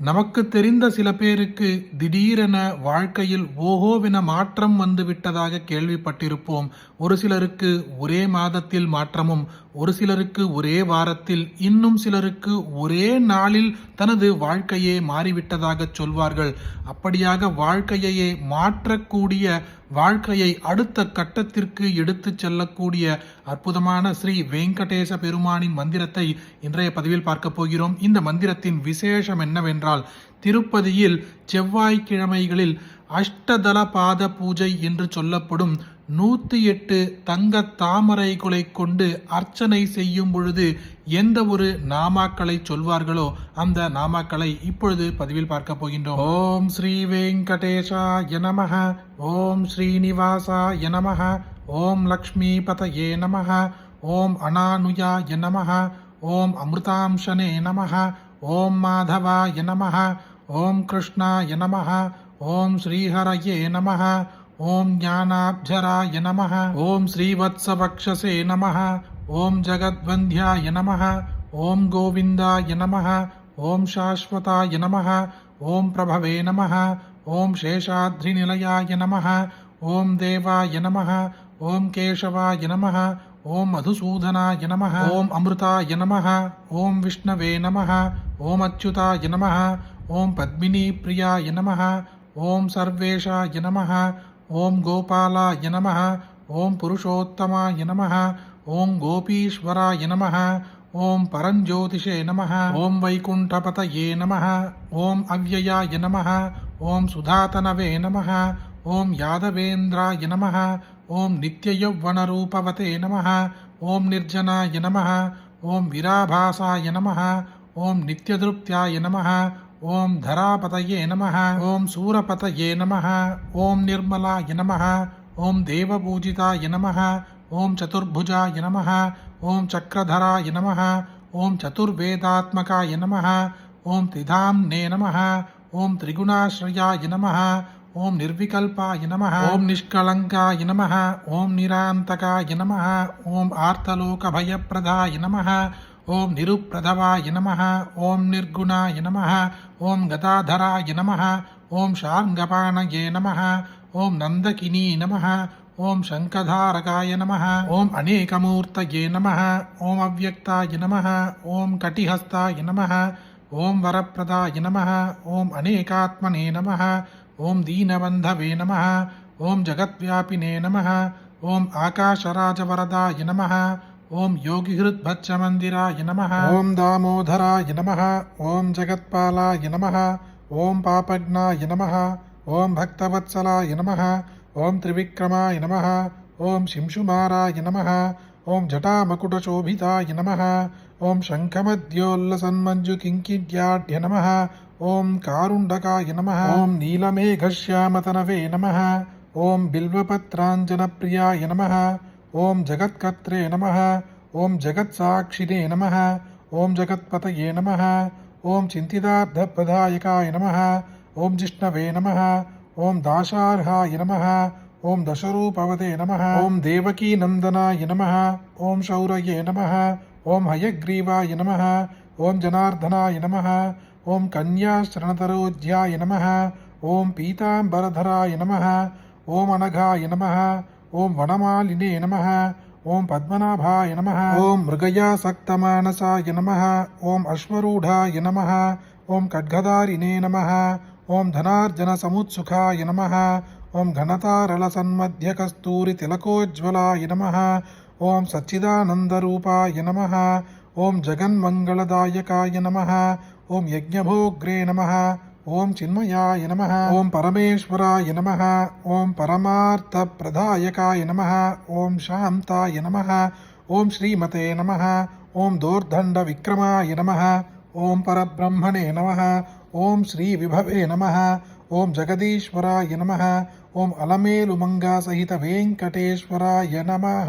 நமக்கு தெரிந்த சில பேருக்கு திடீரென வாழ்க்கையில் ஓஹோவென மாற்றம் வந்து விட்டதாக கேள்விப்பட்டிருப்போம். ஒரு சிலருக்கு ஒரே மாதத்தில் மாற்றமும், ஒரு சிலருக்கு ஒரே வாரத்தில், இன்னும் சிலருக்கு ஒரே நாளில் தனது வாழ்க்கையே மாறிவிட்டதாக சொல்வார்கள். அப்படியாக வாழ்க்கையையே மாற்றக்கூடிய, வாழ்க்கையை அடுத்த கட்டத்திற்கு எடுத்துச் செல்லக்கூடிய அற்புதமான ஸ்ரீ வெங்கடேச பெருமானின் மந்திரத்தை இன்றைய பதிவில் பார்க்க போகிறோம். இந்த மந்திரத்தின் விசேஷம் என்னவென்றால், திருப்பதியில் செவ்வாய்க்கிழமைகளில் அஷ்டதள பாத பூஜை என்று சொல்லப்படும் 108 தங்க தாமரைகளை கொண்டு அர்ச்சனை செய்யும் பொழுது எந்த ஒரு நாமாக்களை சொல்வார்களோ அந்த நாமாக்களை இப்பொழுது பதிவில் பார்க்க போகின்றோம். ஓம் ஸ்ரீ வெங்கடேஷாய நமஹ, ஓம் ஸ்ரீனிவாசாய நமஹ, ஓம் லக்ஷ்மீபதயே நமஹ, ஓம் அனானுயாய நமஹ, ஓம் அமிர்தாம்சனே நமஹ, ஓம் மாதவாய நமஹ, ஓம் கிருஷ்ணாய நமஹ, ஓம் ஸ்ரீஹரயே நமஹ, ஓம் ஞானாப்ஜராய நமஹ, ஓம் ஸ்ரீவத்சவக்ஷசே நமஹ, ஓம் ஜகத்வந்தியாய நமஹ, ஓம் கோவிந்தாய நமஹ, ஓம் சாஸ்வதாய நமஹ, ஓம் பிரபவே நமஹ, ஓம் சேஷாத்ரிநிலயாய நமஹ, ஓம் தேவாய நமஹ, ஓம் கேசவாய நமஹ, ஓம் மதுசூதனாய நமஹ, ஓம் அமிர்தாய நமஹ, ஓம் விஷ்ணவே நமஹ, ஓம் அச்சுதாய நமஹ, ஓம் பத்மினி பிரியாய நமஹ, ஓம் சர்வேஷாய நமஹ, ஓம் கோபாலாய நமஹ, ஓம் புருஷோத்தமாய நமஹ, ஓம் கோபீஸ்வராய நமஹ, ஓம் பரஞ்சோதிஷே நமஹ, ஓம் வைகுண்டபதயே நமஹ, ஓம் அவ்யயாய நமஹ, ஓம் சுதாதனவே நமஹ, ஓம் யாதவேந்திராய நமஹ, ஓம் நித்யயௌவனரூபவதே நமஹ, ஓம் நிர்ஜனாய நமஹ, ஓம் விராபாசாய நமஹ, ஓம் நித்யதிருப்தியாய நமஹ, ஓம் தராபதயே நமஹ, ஓம் சூரபதயே நமஹ, ஓம் நிர்மலாய நமஹ, ஓம் தேவபூஜிதாய நமஹ, ஓம் சதுர்புஜாய நமஹ, ஓம் சக்கரதராய நமஹ, ஓம் சதுர்வேதாத்மகாய நமஹ, ஓம் திரிதாம்னே நமஹ, ஓம் திரிகுணாஸ்ரயாய நமஹ, ஓம் நிர்விகல்பாய நமஹ, ஓம் நிஷ்கலங்காய நமஹ, ஓம் நிராந்தகாய நமஹ, ஓம் ஆர்த்தலோகபயப்பிரதாய நமஹ, ஓம் நிருப்பிரதவாய நமஹ, ஓம் நிர்குணாய நமஹ, ஓம் கதாதராய நமஹ, ஓம் ஷார்ங்கபாணயே நமஹ, ஓம் நந்தகினீ நமஹ, ஓம் சங்கதாரகாய நமஹ, ஓம் அநேகமூர்த்தயே நமஹ, ஓம் அவ்யக்தாய நமஹ, ஓம் கட்டிஹஸ்தாய நமஹ, ஓம் வரப்பிரதாய நமஹ, ஓம் அநேகாத்மனே நமஹ, ஓம் தீனபந்தவே நமஹ, ஓம் ஜகத்வியாபினே நமஹ, ஓம் ஆகாஷராஜவரதாய நமஹ, ஓம் யோகிஹிருத்பத்சமந்திராய நமஹ, ஓம் தாமோதராய நமஹ, ஓம் ஜகத்பாலாய நமஹ, ஓம் பாபக்னாய நமஹ, ஓம் பக்தவத்சலாய நமஹ, ஓம் திரிவிக்ரமாய நமஹ, ஓம் சிம்சுமாராய நமஹ, ஓம் ஜட்டாமகுடசோபிதாய நமஹ, ஓம் சங்கமத்யோல்லசன்மஞ்சு கிங்கிட்யாட்ய நமஹ, ஓம் காருண்டகாய நமஹ, ஓம் நீலமேகஷ்யாமதனவே நமஹ, ஓம் பில்வபத்ராஞ்சனப்பிரியாய நமஹ, ஓம் ஜகத்கர்த்ரே நமஹ, ஓம் ஜகத்சாட்சினே நமஹ, ஓம் ஜகத்பதயே நமஹ, ஓம் சிந்திதார்த்தப்ரதாயகாய நமஹ, ஓம் ஜிஷ்ணவே நமஹ, ஓம் தாசார்ஹாய நமஹ, ஓம் தசரூபவதே நமஹ, ஓம் தேவகீ நந்தனாய நமஹ, ஓம் சௌரயே நமஹ, ஓம் ஹயக்ரீவாய நமஹ, ஓம் ஜனார்தனாய நமஹ, ஓம் கன்யாஸ்ரணதரோஜ்யாய நமஹ, ஓம் பீதாம்பரதராய நமஹ, ஓம் அனகாய நமஹ, ஓம் வனமாலினே நமஹ, ஓம் பத்மநாபாய நமஹ, ஓம் மிருகயாசக்தமானசாய நமஹ, ஓம் அஸ்வரூடாய நமஹ, ஓம் கட்கதாரிணே நமஹ, ஓம் தனார்ஜன சமுத்சுகாய நமஹ, ஓம் கணதாரளசன்மத்திய கஸ்தூரி திலகோஜ்வலாய நமஹ, ஓம் சச்சிதானந்தரூபாய நமஹ, ஓம் ஜகன்மங்களதாயகாய நமஹ, ஓம் யஜ்ஞபோக்ரே நமஹ, ஓம் சின்மயாய நமஹ, ஓம் பரமேஸ்வராய நமஹ, ஓம் பரமார்த்தப்பிரதாயகாய நமஹ, ஓம் சாந்தாய நமஹ, ஓம் ஸ்ரீமதே நமஹ, ஓம் தோர்தண்ட விக்ரமாய நமஹ, ஓம் பரபிரம்மணே நமஹ, ஓம் ஸ்ரீ விபவே நமஹ, ஓம் ஜெகதீஸ்வராய நமஹ, ஓம் அலமேலுமங்கா சகித வெங்கடேஸ்வராய நமஹ.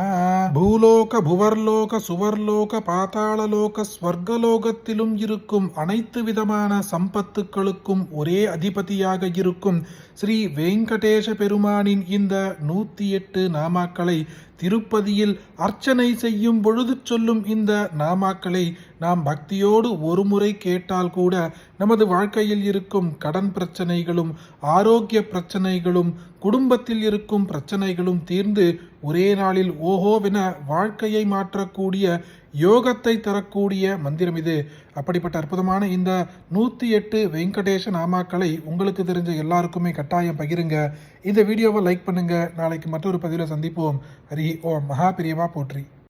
பூலோக புவர்லோக சுவர்லோக பாதாளலோக ஸ்வர்கலோகத்திலும் இருக்கும் அனைத்து விதமான சம்பத்துக்களுக்கும் ஒரே அதிபதியாக இருக்கும் ஸ்ரீ வெங்கடேச பெருமானின் இந்த 108 நாமாக்களை திருப்பதியில் அர்ச்சனை செய்யும் பொழுது சொல்லும் இந்த நாமாக்களை நாம் பக்தியோடு ஒரு முறை கேட்டால் கூட நமது வாழ்க்கையில் இருக்கும் கடன் பிரச்சனைகளும், ஆரோக்கிய பிரச்சனைகளும், குடும்பத்தில் இருக்கும் பிரச்சனைகளும் தீர்ந்து ஒரே நாளில் ஓஹோவென வாழ்க்கையை மாற்றக்கூடிய யோகத்தை தரக்கூடிய மந்திரம் இது. அப்படிப்பட்ட அற்புதமான இந்த 108 வெங்கடேஷ நாமாக்களை உங்களுக்கு தெரிஞ்ச எல்லாருக்குமே கட்டாயம் பகிருங்க. இந்த வீடியோவை லைக் பண்ணுங்க. நாளைக்கு மற்றொரு பதிவில் சந்திப்போம். ஹரி ஓம். மகா பெரியவா போற்றி.